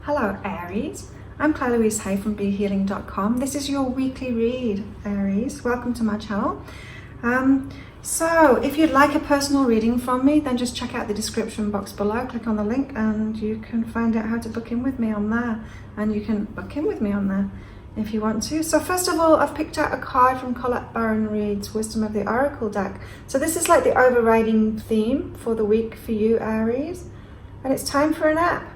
Hello Aries, I'm Claire Louise Hay from BeHealing.com. This is your weekly read, Aries. Welcome to my channel. So if you'd like a personal reading from me, then just check out the description box below, click on the link and you can find out how to book in with me on there. And you can book in with me on there if you want to. So first of all, I've picked out a card from Colette Baron Reid's Wisdom of the Oracle deck. So this is like the overriding theme for the week for you, Aries. And it's time for a nap.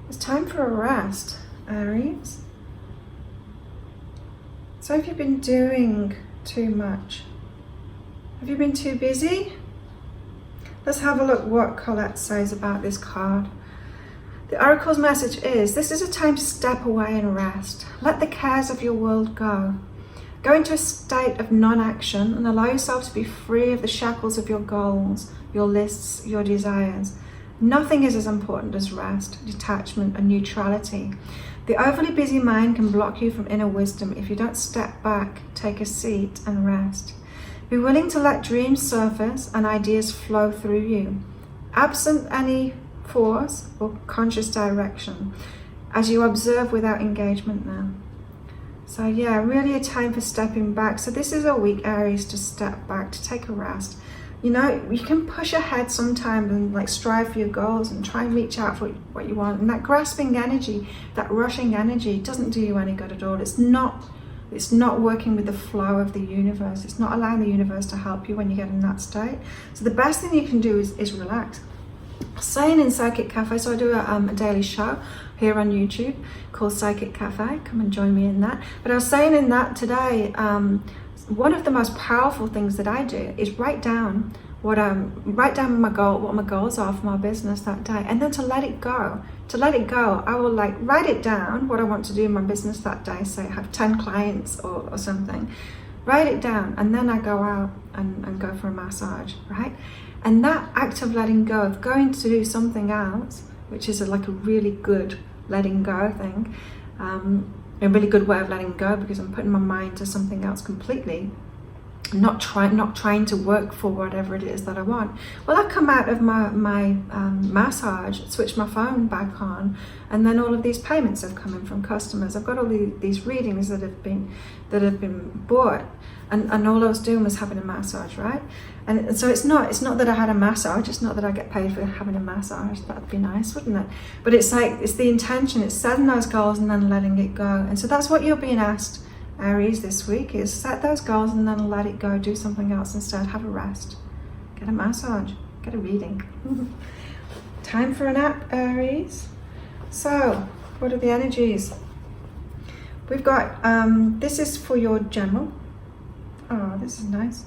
It's time for a rest, Aries. So have you been doing too much? Have you been too busy? Let's have a look what Colette says about this card. The Oracle's message is, this is a time to step away and rest. Let the cares of your world go. Go into a state of non-action and allow yourself to be free of the shackles of your goals, your lists, your desires. Nothing is as important as rest, detachment, and neutrality. The overly busy mind can block you from inner wisdom if you don't step back, take a seat, and rest. Be willing to let dreams surface and ideas flow through you, absent any force or conscious direction, as you observe without engagement now. So yeah, really a time for stepping back. So this is a week, Aries, to step back, to take a rest. You know, you can push ahead sometimes and like strive for your goals and try and reach out for what you want. And that grasping energy, that rushing energy doesn't do you any good at all. It's not working with the flow of the universe. It's not allowing the universe to help you when you get in that state. So the best thing you can do is relax. Saying in Psychic Cafe, so I do a daily show here on YouTube called Psychic Cafe. Come and join me in that. But I was saying in that today, one of the most powerful things that I do is write down what my goals are for my business that day, and then to let it go. To let it go, I will like write it down what I want to do in my business that day. Say I have 10 clients or something. Write it down, and then I go out and go for a massage, right? And that act of letting go, of going to do something else, which is like a really good letting go thing, a really good way of letting go, because I'm putting my mind to something else completely, not trying to work for whatever it is that I want. Well, I come out of my massage, switch my phone back on, and then all of these payments have come in from customers. I've got all these readings that have been bought, and all I was doing was having a massage, right? And so it's not that I had a massage, it's not that I get paid for having a massage. That'd be nice, wouldn't it? But it's like, it's the intention, it's setting those goals and then letting it go. And so that's what you're being asked, Aries, this week, is set those goals and then let it go. Do something else instead. Have a rest. Get a massage. Get a reading. Time for a nap, Aries. So, what are the energies? We've got, this is for your general. Oh, this is nice.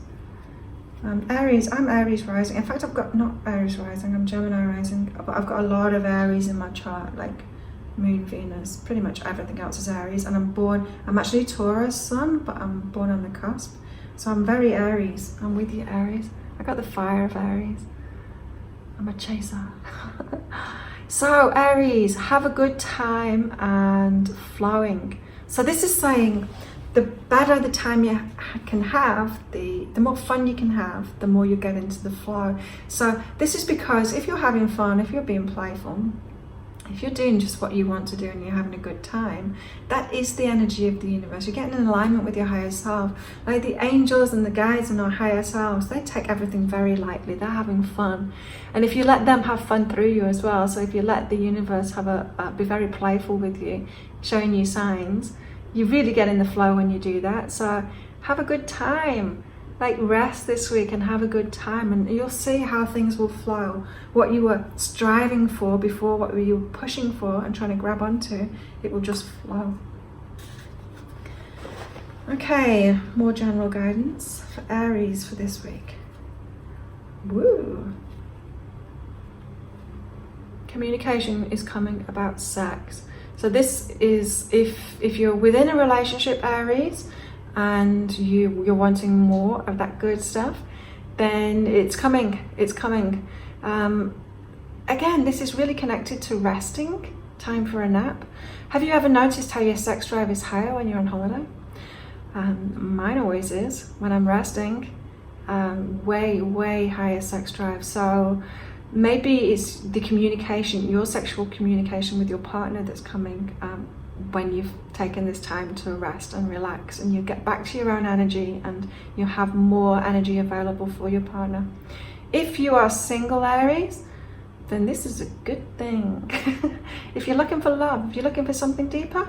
Aries, I'm Aries rising. In fact, I've got, not Aries rising, I'm Gemini rising. But I've got a lot of Aries in my chart, like Moon, Venus, pretty much everything else is Aries. And I'm actually Taurus sun, but I'm born on the cusp. So I'm very Aries. I'm with you, Aries. I got the fire of Aries. I'm a chaser. So Aries, have a good time and flowing. So this is saying, the better the time you can have, the more fun you can have, the more you get into the flow. So this is because if you're having fun, if you're being playful, if you're doing just what you want to do and you're having a good time, that is the energy of the universe. You're getting in alignment with your higher self. Like the angels and the guides and our higher selves, they take everything very lightly. They're having fun. And if you let them have fun through you as well, so if you let the universe have be very playful with you, showing you signs, you really get in the flow when you do that. So have a good time. Like rest this week and have a good time, and you'll see how things will flow. What you were striving for before, what you were pushing for and trying to grab onto, it will just flow. Okay, more general guidance for Aries for this week. Woo! Communication is coming about sex. So this is if you're within a relationship, Aries, and you're wanting more of that good stuff, then it's coming. Again, this is really connected to resting, time for a nap. Have you ever noticed how your sex drive is higher when you're on holiday? Mine always is when I'm resting. Way higher sex drive. So Maybe it's the communication, your sexual communication with your partner that's coming when you've taken this time to rest and relax, and you get back to your own energy and you have more energy available for your partner. If you are single, Aries, then this is a good thing. If you're looking for love, if you're looking for something deeper,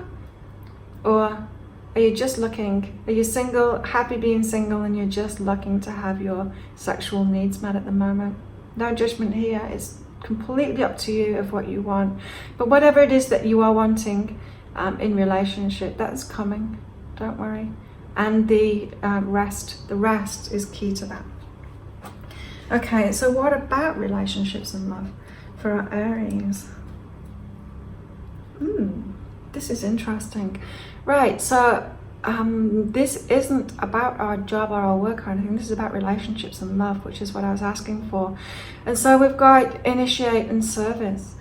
or are you just looking, are you single, happy being single, and you're just looking to have your sexual needs met at the moment? No judgment here. It's completely up to you of what you want. But whatever it is that you are wanting in relationship, that's coming. Don't worry. And the rest is key to that. Okay, so what about relationships and love for our Aries? This is interesting. Right, so this isn't about our job or our work or anything. This is about relationships and love, which is what I was asking for. And so we've got initiate and service.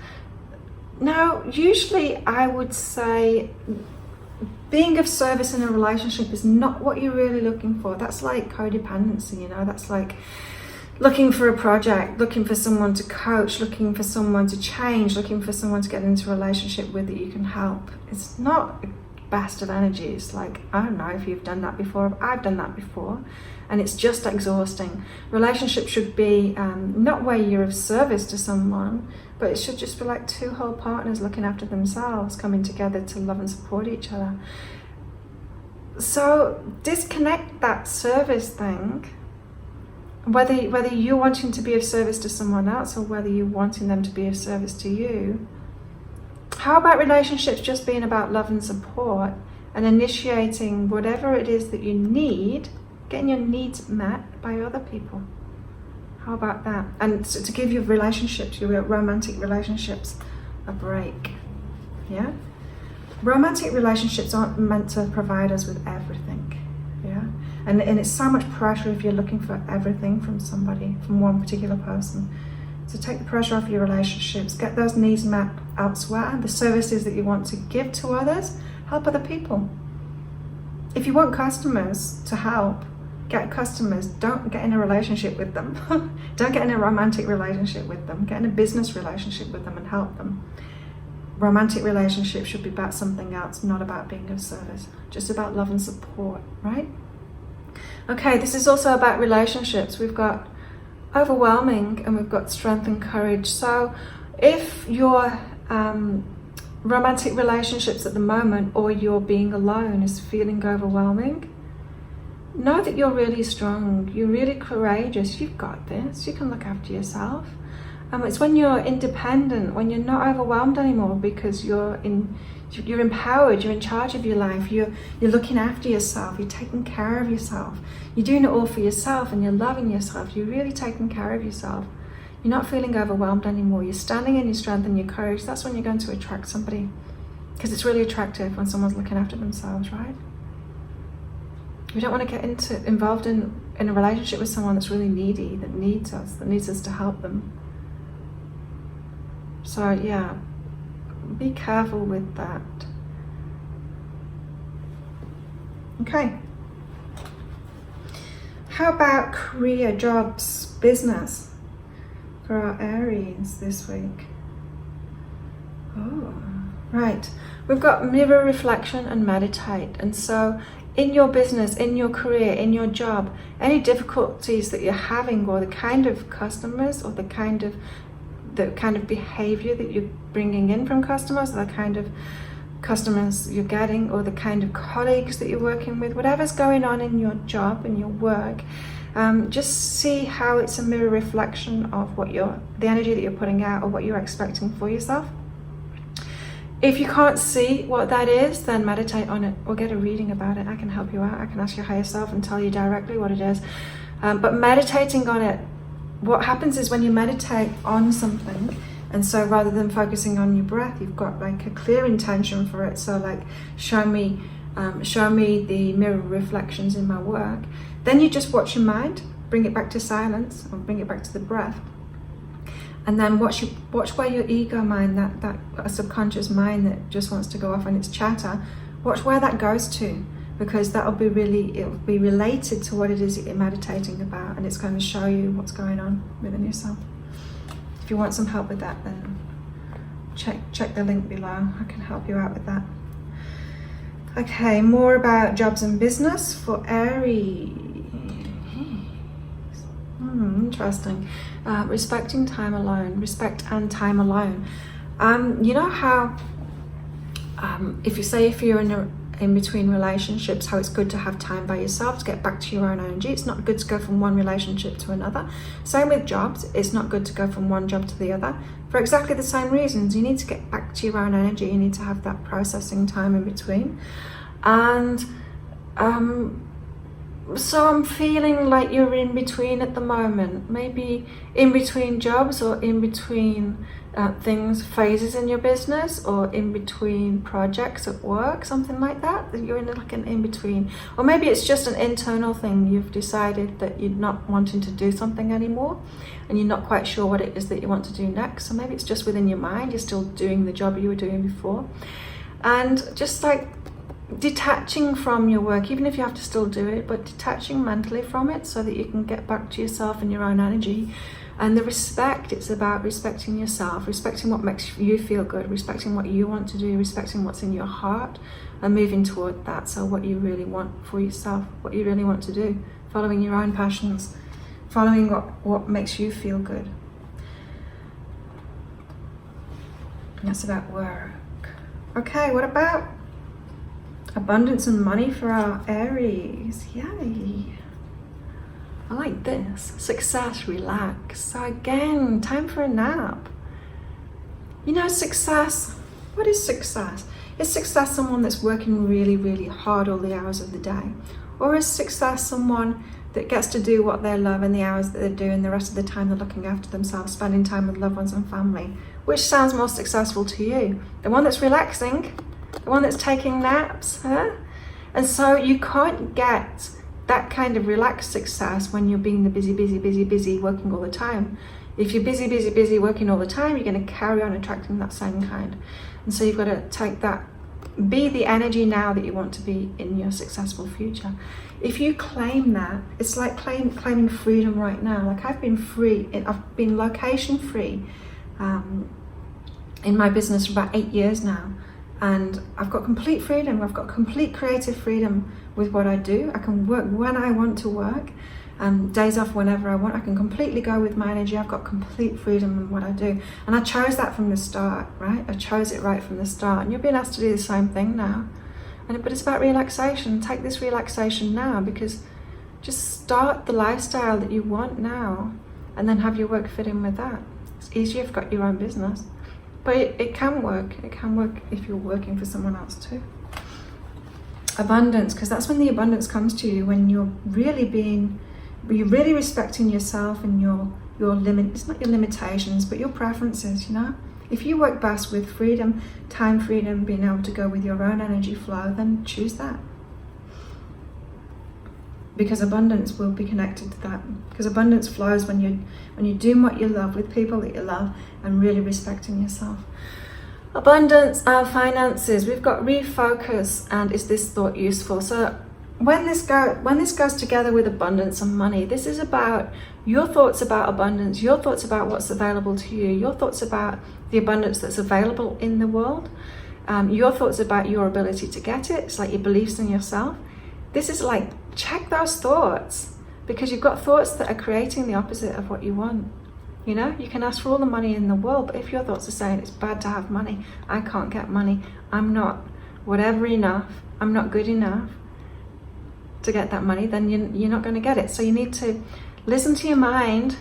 Now, usually I would say being of service in a relationship is not what you're really looking for. That's like codependency, you know, that's like looking for a project, looking for someone to coach, looking for someone to change, looking for someone to get into a relationship with that you can help. It's not the best of energies. Like, I don't know if you've done that before. I've done that before, and it's just exhausting. Relationships should be not where you're of service to someone, but it should just be like two whole partners looking after themselves, coming together to love and support each other. So disconnect that service thing. Whether you're wanting to be of service to someone else or whether you're wanting them to be of service to you. How about relationships just being about love and support and initiating whatever it is that you need, getting your needs met by other people? How about that? And to give your relationships, your romantic relationships, a break. Yeah? Romantic relationships aren't meant to provide us with everything. Yeah? And it's so much pressure if you're looking for everything from somebody, from one particular person. So take the pressure off your relationships, get those needs met elsewhere, the services that you want to give to others, help other people. If you want customers to help, get customers, don't get in a relationship with them. Don't get in a romantic relationship with them, get in a business relationship with them and help them. Romantic relationships should be about something else, not about being of service, just about love and support, right? Okay, this is also about relationships. We've got overwhelming and we've got strength and courage. So if your romantic relationships at the moment or your being alone is feeling overwhelming, know that you're really strong, you're really courageous, you've got this, you can look after yourself. It's when you're independent, when you're not overwhelmed anymore because you're empowered, you're in charge of your life, you're looking after yourself, you're taking care of yourself, you're doing it all for yourself and you're loving yourself, you're really taking care of yourself. You're not feeling overwhelmed anymore, you're standing in your strength and your courage. That's when you're going to attract somebody, because it's really attractive when someone's looking after themselves, right? We don't want to get involved in a relationship with someone that's really needy, that needs us to help them. So yeah, be careful with that. Okay. How about career, jobs, business for our Aries this week? Oh, right. We've got mirror, reflection, and meditate. And so in your business, in your career, in your job, any difficulties that you're having, or the kind of customers, or the kind of behavior that you're bringing in from customers, or the kind of customers you're getting, or the kind of colleagues that you're working with, whatever's going on in your job, in your work, just see how it's a mirror reflection of the energy that you're putting out or what you're expecting for yourself. If you can't see what that is, then meditate on it or get a reading about it. I can help you out. I can ask your higher self and tell you directly what it is. But meditating on it, what happens is when you meditate on something, and so rather than focusing on your breath, you've got like a clear intention for it. So like, show me the mirror reflections in my work. Then you just watch your mind, bring it back to silence, or bring it back to the breath. And then watch where your ego mind, that subconscious mind that just wants to go off on its chatter, watch where that goes to, because it'll be related to what it is that you're meditating about, and it's going to show you what's going on within yourself. If you want some help with that, then check the link below. I can help you out with that. Okay, more about jobs and business for Aries. Interesting. Respecting time alone. Respect and time alone. You know how if you're in between relationships, how it's good to have time by yourself to get back to your own energy. It's not good to go from one relationship to another. Same with jobs. It's not good to go from one job to the other. For exactly the same reasons, you need to get back to your own energy. You need to have that processing time in between. And so I'm feeling like you're in between at the moment, maybe in between jobs or in between phases in your business, or in between projects at work, something like that, that you're in like an in-between. Or maybe it's just an internal thing. You've decided that you're not wanting to do something anymore and you're not quite sure what it is that you want to do next. So maybe it's just within your mind, you're still doing the job you were doing before. And just like detaching from your work, even if you have to still do it, but detaching mentally from it so that you can get back to yourself and your own energy. And the respect, it's about respecting yourself, respecting what makes you feel good, respecting what you want to do, respecting what's in your heart, and moving toward that. So what you really want for yourself, what you really want to do, following your own passions, following what makes you feel good. And that's about work. Okay, what about abundance and money for our Aries? Yay. I like this. Success, relax. So again, time for a nap. You know, success, what is success? Is success someone that's working really, really hard all the hours of the day? Or is success someone that gets to do what they love in the hours that they're doing, the rest of the time they're looking after themselves, spending time with loved ones and family? Which sounds more successful to you? The one that's relaxing? The one that's taking naps? Huh? And so you can't get that kind of relaxed success when you're being the busy, working all the time. If you're busy, working all the time, you're going to carry on attracting that same kind. And so you've got to take that, be the energy now that you want to be in your successful future. If you claim that, it's like claiming freedom right now. Like I've been free, I've been location free in my business for about 8 years now. And I've got complete freedom. I've got complete creative freedom with what I do. I can work when I want to work, days off whenever I want. I can completely go with my energy. I've got complete freedom in what I do. And I chose that from the start, right? I chose it right from the start. And you're being asked to do the same thing now. But it's about relaxation. Take this relaxation now, because just start the lifestyle that you want now and then have your work fit in with that. It's easier if you've got your own business. But it can work. It can work if you're working for someone else too. Abundance, because that's when the abundance comes to you, when you're really respecting yourself and your limit. It's not your limitations, but your preferences. You know, if you work best with freedom, time freedom, being able to go with your own energy flow, then choose that. Because abundance will be connected to that. Because abundance flows when you're doing what you love with people that you love and really respecting yourself. Abundance, our finances. We've got refocus and is this thought useful? So when this goes together with abundance and money, this is about your thoughts about abundance, your thoughts about what's available to you, your thoughts about the abundance that's available in the world, your thoughts about your ability to get it. It's like your beliefs in yourself. This is like, check those thoughts, because you've got thoughts that are creating the opposite of what you want. You know, you can ask for all the money in the world, but if your thoughts are saying it's bad to have money, I can't get money, I'm not whatever enough, I'm not good enough to get that money, then you're not going to get it. So you need to listen to your mind,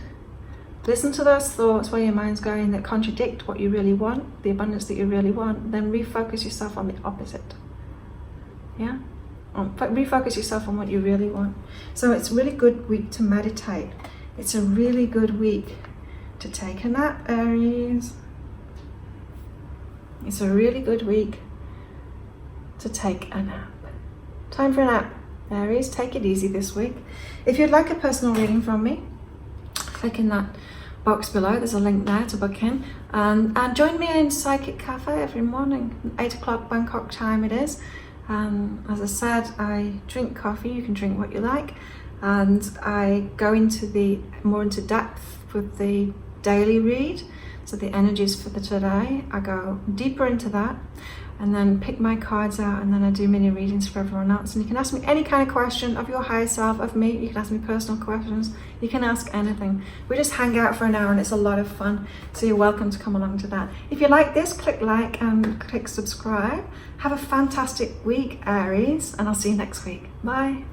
listen to those thoughts where your mind's going that contradict what you really want, the abundance that you really want, then refocus yourself on the opposite. Yeah? Refocus yourself on what you really want. So it's a really good week to meditate. It's a really good week to take a nap, Aries. It's a really good week to take a nap. Time for a nap, Aries. Take it easy this week. If you'd like a personal reading from me, click in that box below. There's a link there to book in. And join me in Psychic Cafe every morning, 8 o'clock Bangkok time it is. As I said, I drink coffee. You can drink what you like, and I go into more into depth with the daily read. So the energies for the today, I go deeper into that and then pick my cards out, and then I do mini readings for everyone else. And you can ask me any kind of question of your higher self, of me. You can ask me personal questions. You can ask anything. We just hang out for an hour and it's a lot of fun. So you're welcome to come along to that. If you like this, click like and click subscribe. Have a fantastic week, Aries, and I'll see you next week. Bye.